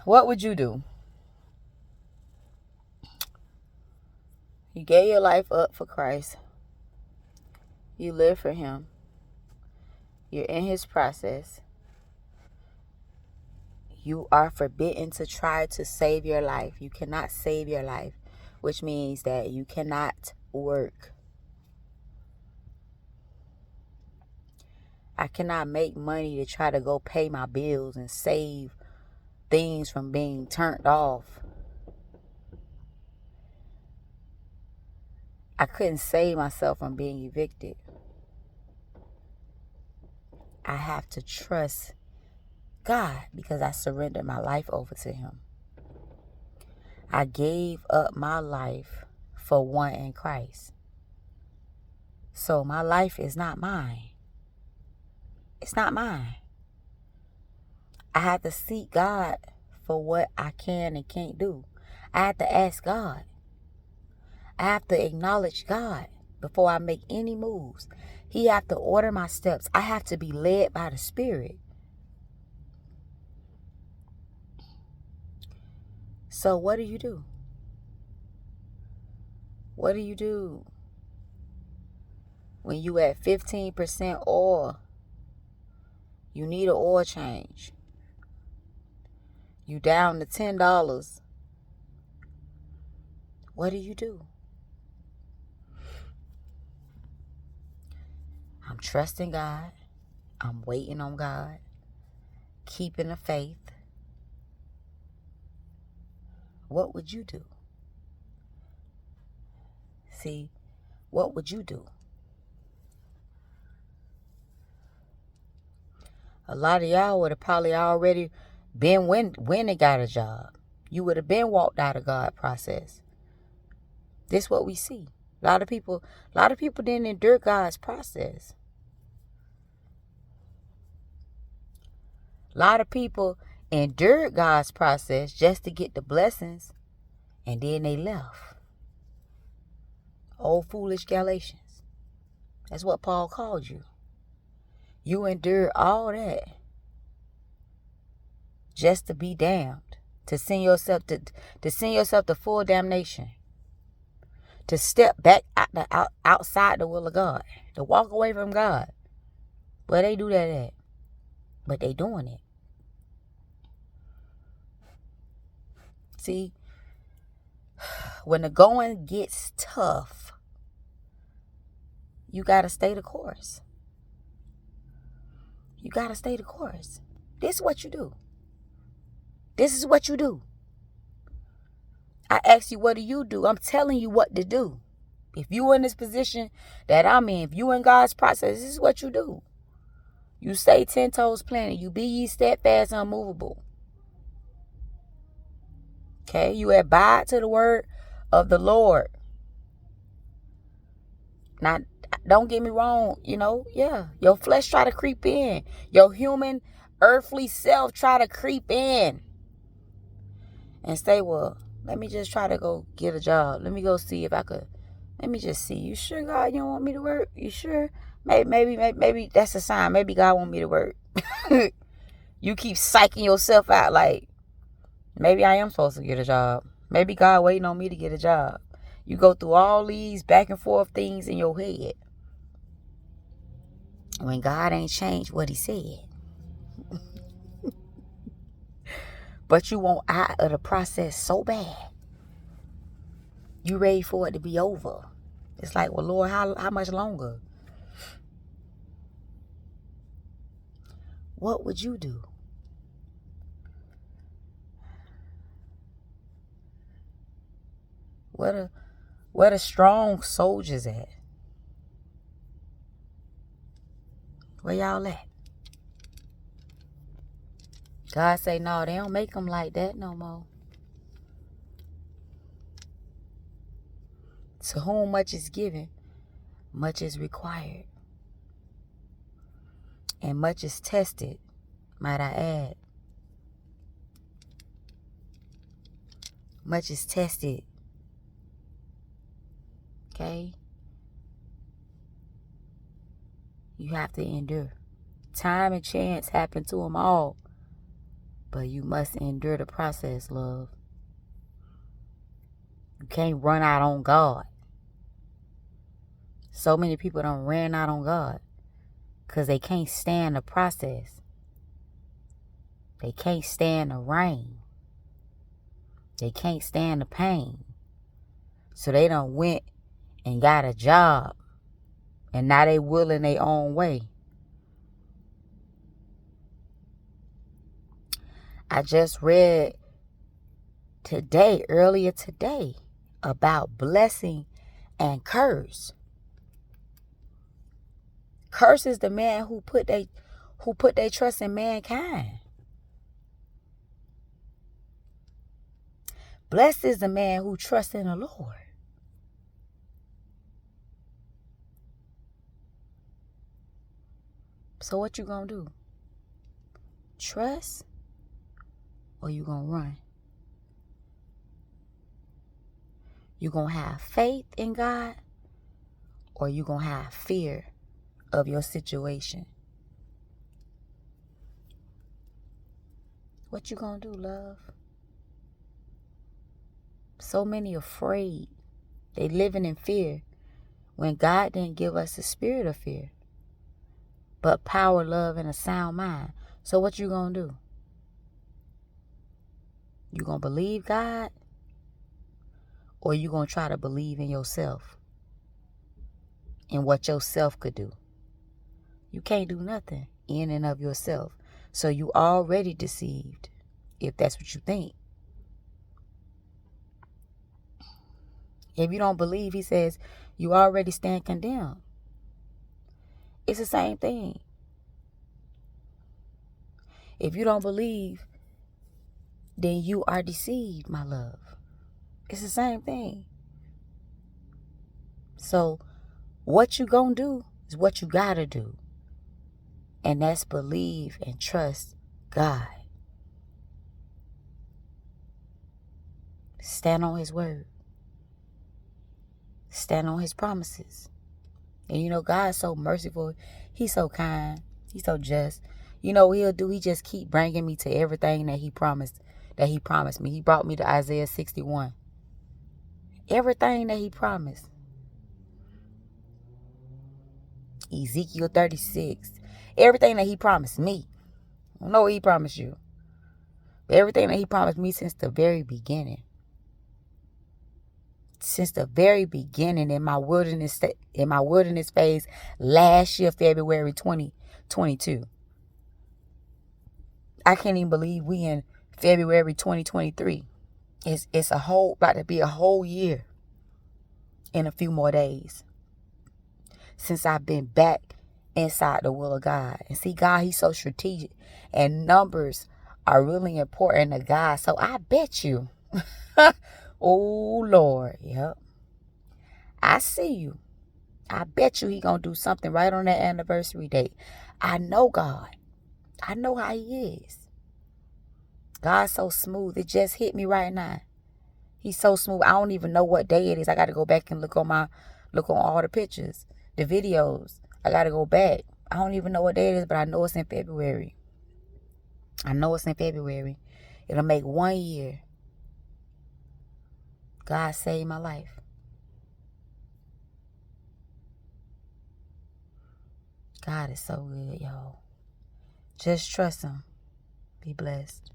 What would you do? You gave your life up for Christ. You live for him. You're in his process. You are forbidden to try to save your life. You cannot save your life, which means that you cannot work. I cannot make money to try to go pay my bills and save things from being turned off. I couldn't save myself from being evicted. I have to trust God because I surrendered my life over to him. I gave up my life for one in Christ. So my life is not mine. It's not mine. I have to seek God for what I can and can't do. I have to ask God. I have to acknowledge God before I make any moves. He have to order my steps. I have to be led by the Spirit. So what do you do? What do you do when you at 15% oil? You need an oil change. You down to $10. What do you do? I'm trusting God. I'm waiting on God. Keeping the faith. What would you do? See, what would you do? A lot of y'all would have probably already been when they got a job. You would have been walked out of God process. This is what we see. A lot of people didn't endure God's process. A lot of people endured God's process just to get the blessings, and then they left. Old foolish Galatians. That's what Paul called you. You endured all that just to be damned, to send yourself to full damnation, to step back outside the will of God, to walk away from God. Where they do that at? But they doing it. See, when the going gets tough, you got to stay the course. You got to stay the course. This is what you do. This is what you do. I ask you, what do you do? I'm telling you what to do. If you in this position that I'm in, if you in God's process, this is what you do. You stay 10 toes planted. You be ye steadfast, unmovable. Okay? You abide to the word of the Lord. Now, don't get me wrong, your flesh try to creep in. Your human, earthly self try to creep in. And say, well, let me just try to go get a job. Let me go see if I could. Let me just see. You sure, God, you don't want me to work? You sure? Maybe that's a sign. Maybe God want me to work. You keep psyching yourself out like, maybe I am supposed to get a job. Maybe God waiting on me to get a job. You go through all these back and forth things in your head when God ain't changed what he said. But you want out of the process so bad. You ready for it to be over. It's like, well, Lord, how much longer? What would you do? Where the strong soldiers at? Where y'all at? God say, no, they don't make them like that no more. To whom much is given, much is required. And much is tested, might I add. Much is tested. Okay? You have to endure. Time and chance happen to them all. But you must endure the process, love. You can't run out on God. So many people don't ran out on God because they can't stand the process. They can't stand the rain. They can't stand the pain. So they done went and got a job. And now they willing their own way. I just read earlier today, about blessing and curse. Curse is the man who put their trust in mankind. Blessed is the man who trusts in the Lord. So what you gonna do? Trust, or you gonna run? You gonna have faith in God, or you gonna have fear of your situation? What you gonna do, love? So many afraid. They living in fear when God didn't give us the spirit of fear, but power, love, and a sound mind. So what you gonna do? You gonna believe God, or you gonna try to believe in yourself and what yourself could do? You can't do nothing in and of yourself. So you already deceived, if that's what you think. If you don't believe, he says, you already stand condemned. It's the same thing. If you don't believe, then you are deceived, my love. It's the same thing. So what you gonna do is what you gotta do. And that's believe and trust God. Stand on his word. Stand on his promises. And you know, God's so merciful. He's so kind. He's so just. You know what he'll do? He just keep bringing me to everything that he promised me. He brought me to Isaiah 61. Everything that he promised. Ezekiel 36. Everything that he promised me. I don't know what he promised you. But everything that he promised me since the very beginning. Since the very beginning in my wilderness phase last year, February 2022. I can't even believe we in February 2023. It's about to be a whole year in a few more days since I've been back inside the will of God. And see, God, he's so strategic, and numbers are really important to God. So I bet you, oh Lord, yep, I see you. I bet you he gonna do something right on that anniversary date. I know God. I know how he is. God's so smooth. It just hit me right now. He's so smooth. I don't even know what day it is. I got to go back and look on all the pictures, the videos. I got to go back. I don't even know what day it is, but I know it's in February. It'll make 1 year. God saved my life. God is so good, y'all. Just trust him. Be blessed.